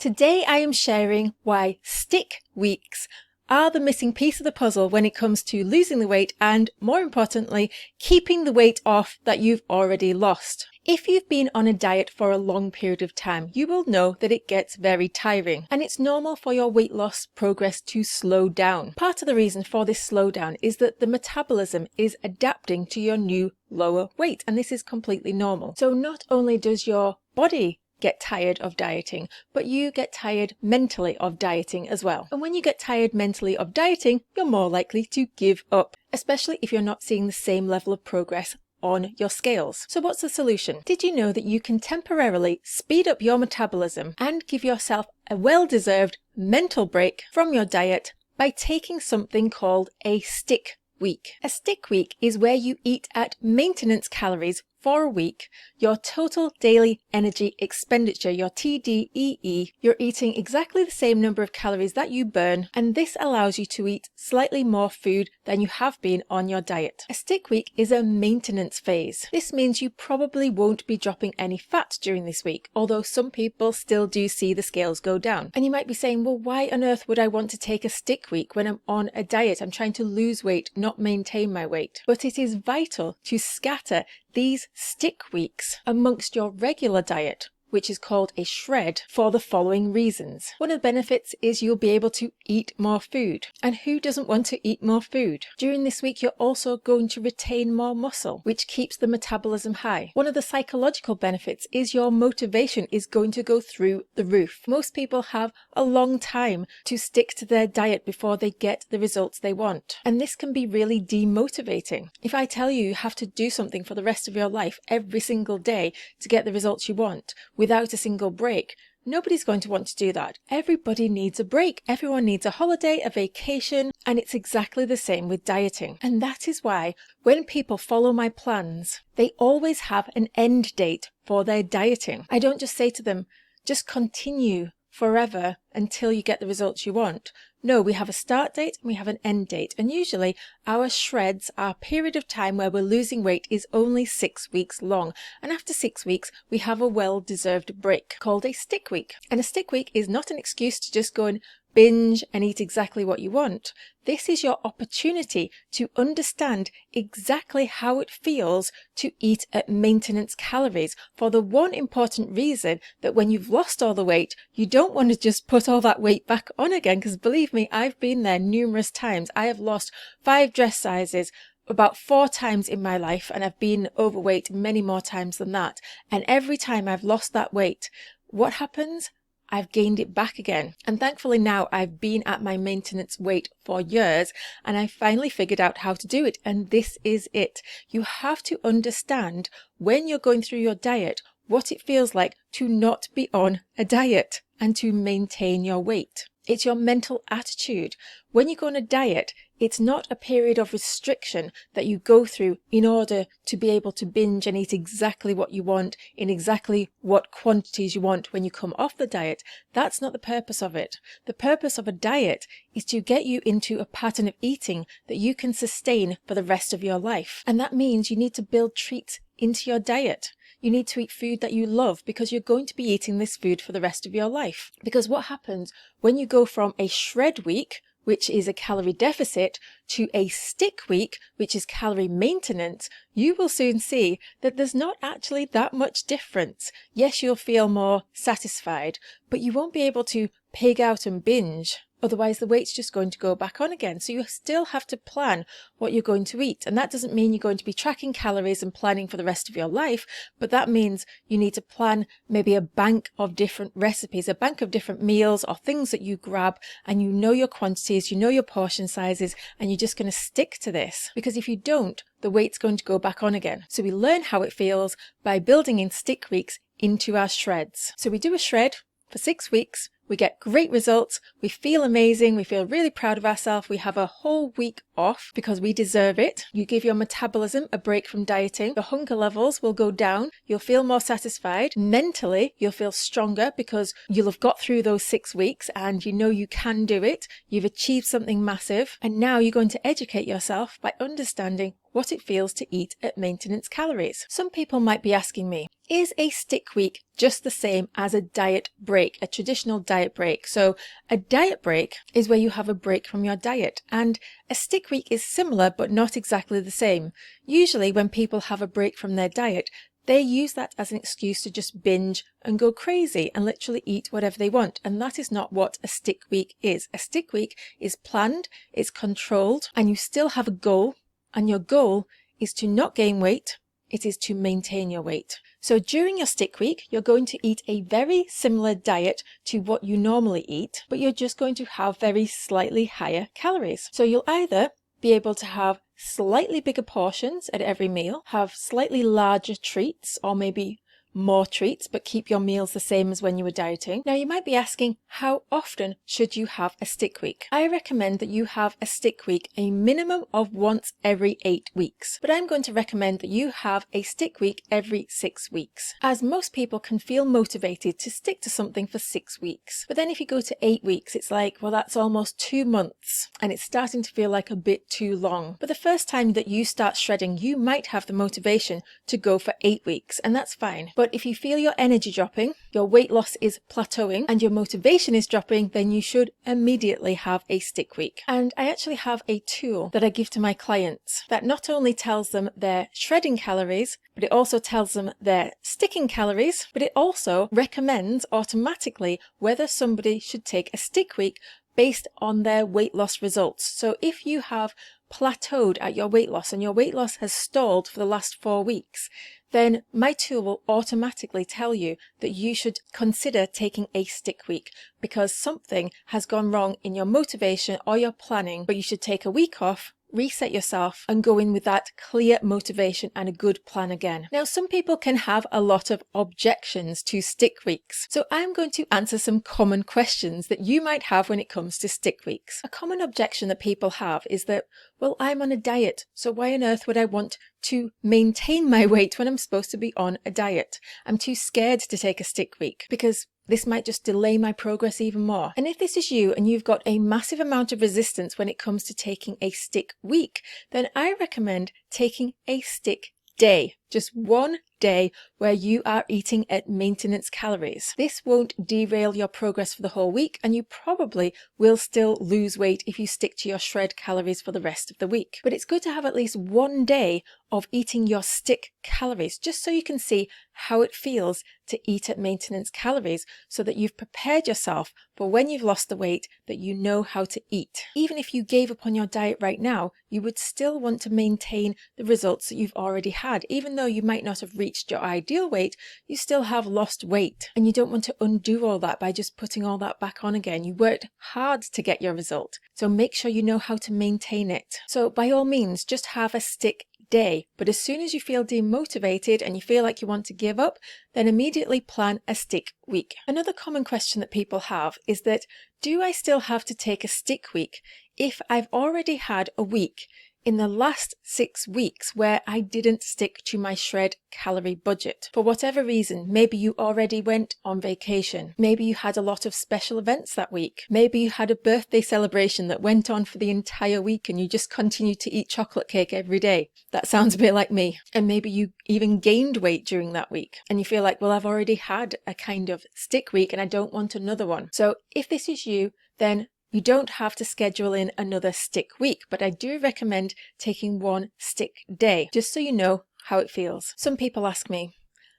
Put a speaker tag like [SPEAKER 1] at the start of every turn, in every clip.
[SPEAKER 1] Today I am sharing why stick weeks are the missing piece of the puzzle when it comes to losing the weight and, more importantly, keeping the weight off that you've already lost. If you've been on a diet for a long period of time, you will know that it gets very tiring, and it's normal for your weight loss progress to slow down. Part of the reason for this slowdown is that the metabolism is adapting to your new lower weight, and this is completely normal. So not only does your body get tired of dieting, but you get tired mentally of dieting as well. And when you get tired mentally of dieting, you're more likely to give up, especially if you're not seeing the same level of progress on your scales. So what's the solution? Did you know that you can temporarily speed up your metabolism and give yourself a well-deserved mental break from your diet by taking something called a stick week? A stick week is where you eat at maintenance calories for a week, your total daily energy expenditure, your TDEE, you're eating exactly the same number of calories that you burn, and this allows you to eat slightly more food than you have been on your diet. A stick week is a maintenance phase. This means you probably won't be dropping any fat during this week, although some people still do see the scales go down. And you might be saying, well, why on earth would I want to take a stick week when I'm on a diet? I'm trying to lose weight, not maintain my weight. But it is vital to scatter these stick weeks amongst your regular diet, which is called a shred, for the following reasons. One of the benefits is you'll be able to eat more food. And who doesn't want to eat more food? During this week, you're also going to retain more muscle, which keeps the metabolism high. One of the psychological benefits is your motivation is going to go through the roof. Most people have a long time to stick to their diet before they get the results they want. And this can be really demotivating. If I tell you you have to do something for the rest of your life every single day to get the results you want, without a single break, nobody's going to want to do that. Everybody needs a break. Everyone needs a holiday, a vacation, and it's exactly the same with dieting. And that is why when people follow my plans, they always have an end date for their dieting. I don't just say to them, just continue forever until you get the results you want. No, we have a start date and we have an end date. And usually our shreds, our period of time where we're losing weight, is only 6 weeks long. And after 6 weeks, we have a well-deserved break called a stick week. And a stick week is not an excuse to just go and binge and eat exactly what you want. This is your opportunity to understand exactly how it feels to eat at maintenance calories, for the one important reason that when you've lost all the weight, you don't want to just put all that weight back on again, because believe me, I've been there numerous times. I have lost 5 dress sizes about 4 times in my life, and I've been overweight many more times than that. And every time I've lost that weight, what happens? I've gained it back again. And thankfully now I've been at my maintenance weight for years, and I finally figured out how to do it. And this is it. You have to understand when you're going through your diet, what it feels like to not be on a diet and to maintain your weight. It's your mental attitude. When you go on a diet, it's not a period of restriction that you go through in order to be able to binge and eat exactly what you want in exactly what quantities you want when you come off the diet. That's not the purpose of it. The purpose of a diet is to get you into a pattern of eating that you can sustain for the rest of your life. And that means you need to build treats into your diet. You need to eat food that you love, because you're going to be eating this food for the rest of your life. Because what happens when you go from a shred week, which is a calorie deficit, to a stick week, which is calorie maintenance, you will soon see that there's not actually that much difference. Yes, you'll feel more satisfied, but you won't be able to pig out and binge. Otherwise, the weight's just going to go back on again. So you still have to plan what you're going to eat. And that doesn't mean you're going to be tracking calories and planning for the rest of your life, but that means you need to plan maybe a bank of different recipes, a bank of different meals or things that you grab, and you know your quantities, you know your portion sizes, and you're just going to stick to this. Because if you don't, the weight's going to go back on again. So we learn how it feels by building in stick weeks into our shreds. So we do a shred for 6 weeks. We get great results, we feel amazing, we feel really proud of ourselves, we have a whole week off because we deserve it. You give your metabolism a break from dieting, the hunger levels will go down, you'll feel more satisfied, mentally you'll feel stronger because you'll have got through those 6 weeks and you know you can do it, you've achieved something massive, and now you're going to educate yourself by understanding what it feels to eat at maintenance calories. Some people might be asking me, is a stick week just the same as a diet break, a traditional diet break? So a diet break is where you have a break from your diet, and a stick week is similar but not exactly the same. Usually when people have a break from their diet, they use that as an excuse to just binge and go crazy and literally eat whatever they want. And that is not what a stick week is. A stick week is planned, it's controlled, and you still have a goal. And your goal is to not gain weight. It is to maintain your weight. So during your stick week, you're going to eat a very similar diet to what you normally eat, but you're just going to have very slightly higher calories. So you'll either be able to have slightly bigger portions at every meal, have slightly larger treats, or maybe more treats, but keep your meals the same as when you were dieting. Now you might be asking, how often should you have a stick week? I recommend that you have a stick week a minimum of once every 8 weeks, but I'm going to recommend that you have a stick week every 6 weeks, as most people can feel motivated to stick to something for 6 weeks. But then if you go to 8 weeks, it's like, well, that's almost 2 months, and it's starting to feel like a bit too long. But the first time that you start shredding, you might have the motivation to go for 8 weeks, and that's fine. But if you feel your energy dropping, your weight loss is plateauing, and your motivation is dropping, then you should immediately have a stick week. And I actually have a tool that I give to my clients that not only tells them their shredding calories, but it also tells them their sticking calories, but it also recommends automatically whether somebody should take a stick week based on their weight loss results. So if you have plateaued at your weight loss and your weight loss has stalled for the last 4 weeks, then my tool will automatically tell you that you should consider taking a stick week because something has gone wrong in your motivation or your planning, but you should take a week off, reset yourself, and go in with that clear motivation and a good plan again. Now, some people can have a lot of objections to stick weeks, so I'm going to answer some common questions that you might have when it comes to stick weeks. A common objection that people have is that, well, I'm on a diet, so why on earth would I want to maintain my weight when I'm supposed to be on a diet? I'm too scared to take a stick week because this might just delay my progress even more. And if this is you and you've got a massive amount of resistance when it comes to taking a stick week, then I recommend taking a stick day. Just one day where you are eating at maintenance calories. This won't derail your progress for the whole week, and you probably will still lose weight if you stick to your shred calories for the rest of the week. But it's good to have at least one day of eating your stick calories, just so you can see how it feels to eat at maintenance calories, so that you've prepared yourself for when you've lost the weight that you know how to eat. Even if you gave up on your diet right now, you would still want to maintain the results that you've already had. Even though you might not have reached your ideal weight, you still have lost weight, and you don't want to undo all that by just putting all that back on again. You worked hard to get your result, so make sure you know how to maintain it. So by all means, just have a stick day, but as soon as you feel demotivated and you feel like you want to give up, then immediately plan a stick week. Another common question that people have is that, do I still have to take a stick week if I've already had a week in the last 6 weeks where I didn't stick to my shred calorie budget? For whatever reason, maybe you already went on vacation. Maybe you had a lot of special events that week. Maybe you had a birthday celebration that went on for the entire week and you just continued to eat chocolate cake every day. That sounds a bit like me. And maybe you even gained weight during that week and you feel like, well, I've already had a kind of stick week and I don't want another one. So if this is you, then you don't have to schedule in another stick week, but I do recommend taking one stick day, just so you know how it feels. Some people ask me,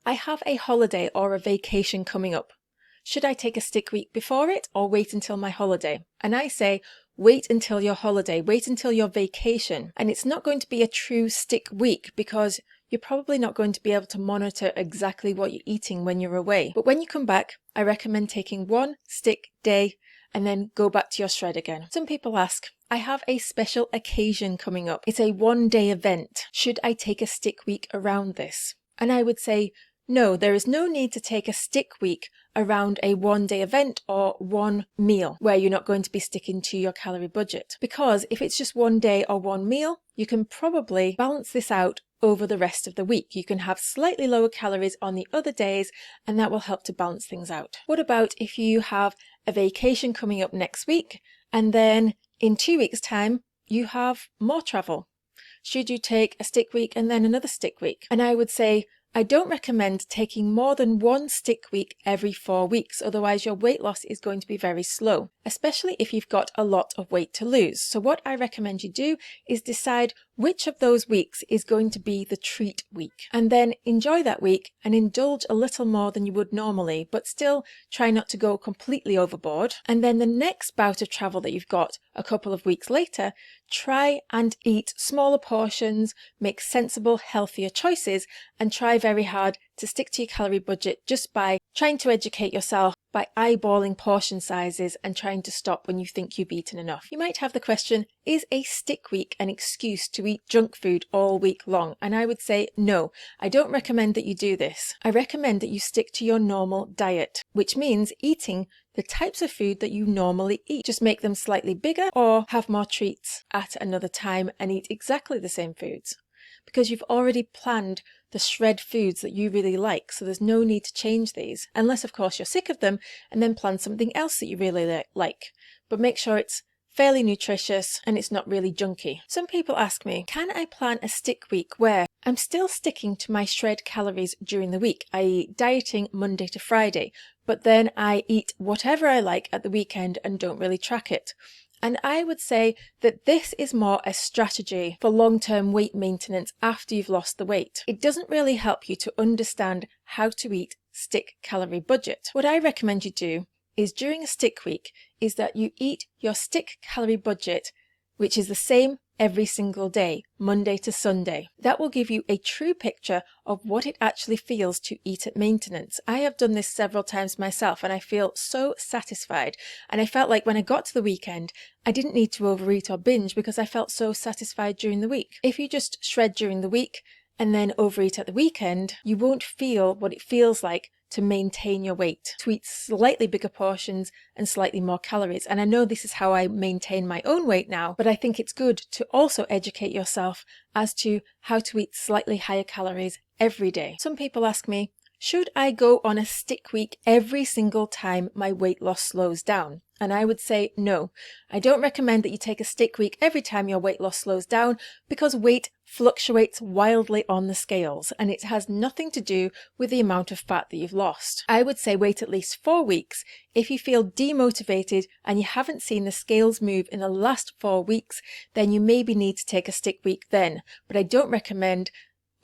[SPEAKER 1] I have a holiday or a vacation coming up. Should I take a stick week before it or wait until my holiday? And I say, wait until your holiday, wait until your vacation. And it's not going to be a true stick week because you're probably not going to be able to monitor exactly what you're eating when you're away. But when you come back, I recommend taking one stick day and then go back to your shred again. Some people ask, I have a special occasion coming up. It's a one-day event. Should I take a stick week around this? And I would say, no, there is no need to take a stick week around a one-day event or one meal where you're not going to be sticking to your calorie budget. Because if it's just one day or one meal, you can probably balance this out over the rest of the week. You can have slightly lower calories on the other days, and that will help to balance things out. What about if you have a vacation coming up next week, and then in 2 weeks' time, you have more travel? Should you take a stick week and then another stick week? And I would say, I don't recommend taking more than one stick week every 4 weeks, otherwise your weight loss is going to be very slow, especially if you've got a lot of weight to lose. So what I recommend you do is decide which of those weeks is going to be the treat week, and then enjoy that week and indulge a little more than you would normally, but still try not to go completely overboard. And then the next bout of travel that you've got a couple of weeks later, try and eat smaller portions, make sensible, healthier choices, and try very hard to stick to your calorie budget just by trying to educate yourself by eyeballing portion sizes and trying to stop when you think you've eaten enough. You might have the question, is a stick week an excuse to eat junk food all week long? And I would say no, I don't recommend that you do this. I recommend that you stick to your normal diet, which means eating the types of food that you normally eat. Just make them slightly bigger or have more treats at another time and eat exactly the same foods, because you've already planned the shred foods that you really like, so there's no need to change these, unless of course you're sick of them, and then plan something else that you really like. But make sure it's fairly nutritious and it's not really junky. Some people ask me, can I plan a stick week where I'm still sticking to my shred calories during the week, i.e. dieting Monday to Friday, but then I eat whatever I like at the weekend and don't really track it? And I would say that this is more a strategy for long-term weight maintenance after you've lost the weight. It doesn't really help you to understand how to eat stick calorie budget. What I recommend you do is during a stick week is that you eat your stick calorie budget, which is the same every single day, Monday to Sunday. That will give you a true picture of what it actually feels to eat at maintenance. I have done this several times myself and I feel so satisfied. And I felt like when I got to the weekend, I didn't need to overeat or binge because I felt so satisfied during the week. If you just shred during the week and then overeat at the weekend, you won't feel what it feels like to maintain your weight, to eat slightly bigger portions and slightly more calories. And I know this is how I maintain my own weight now, but I think it's good to also educate yourself as to how to eat slightly higher calories every day. Some people ask me, should I go on a stick week every single time my weight loss slows down? And I would say no. I don't recommend that you take a stick week every time your weight loss slows down, because weight fluctuates wildly on the scales and it has nothing to do with the amount of fat that you've lost. I would say wait at least 4 weeks. If you feel demotivated and you haven't seen the scales move in the last 4 weeks, then you maybe need to take a stick week then. But I don't recommend,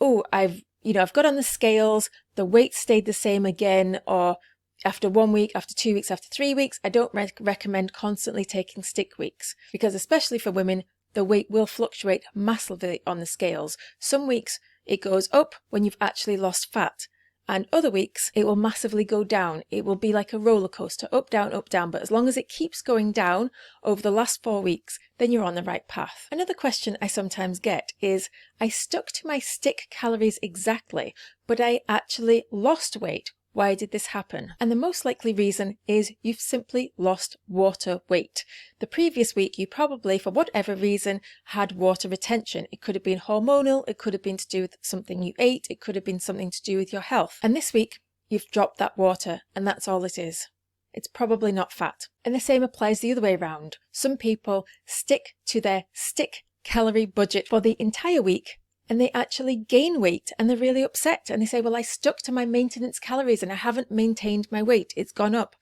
[SPEAKER 1] I've got on the scales, the weight stayed the same again, or after 1 week, after 2 weeks, after 3 weeks. I don't recommend constantly taking stick weeks, because especially for women, the weight will fluctuate massively on the scales. Some weeks it goes up when you've actually lost fat, and other weeks it will massively go down. It will be like a roller coaster, up, down, but as long as it keeps going down over the last 4 weeks, then you're on the right path. Another question I sometimes get is, I stuck to my stick calories exactly, but I actually lost weight. Why did this happen? And the most likely reason is you've simply lost water weight. The previous week you probably, for whatever reason, had water retention. It could have been hormonal, it could have been to do with something you ate, it could have been something to do with your health. And this week you've dropped that water, and that's all it is. It's probably not fat. And the same applies the other way around. Some people stick to their stick calorie budget for the entire week, and they actually gain weight and they're really upset, and they say, well, I stuck to my maintenance calories and I haven't maintained my weight, it's gone up.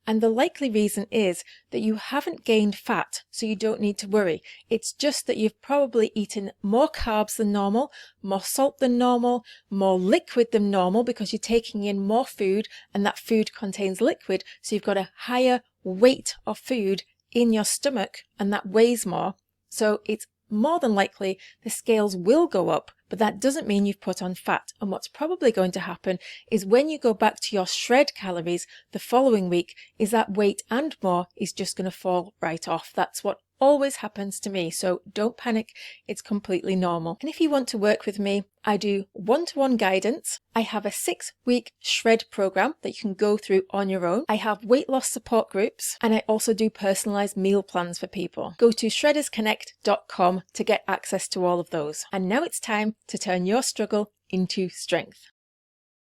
[SPEAKER 1] And the likely reason is that you haven't gained fat, so you don't need to worry. It's just that you've probably eaten more carbs than normal, more salt than normal, more liquid than normal, because you're taking in more food and that food contains liquid, so you've got a higher weight of food in your stomach and that weighs more. So it's more than likely the scales will go up, but that doesn't mean you've put on fat. And what's probably going to happen is when you go back to your shred calories the following week, is that weight and more is just going to fall right off. That's what always happens to me, so don't panic, it's completely normal. And if you want to work with me, I do one-to-one guidance. I have a 6-week shred program that you can go through on your own. I have weight loss support groups, and I also do personalized meal plans for people. Go to shreddersconnect.com to get access to all of those. And now it's time to turn your struggle into strength.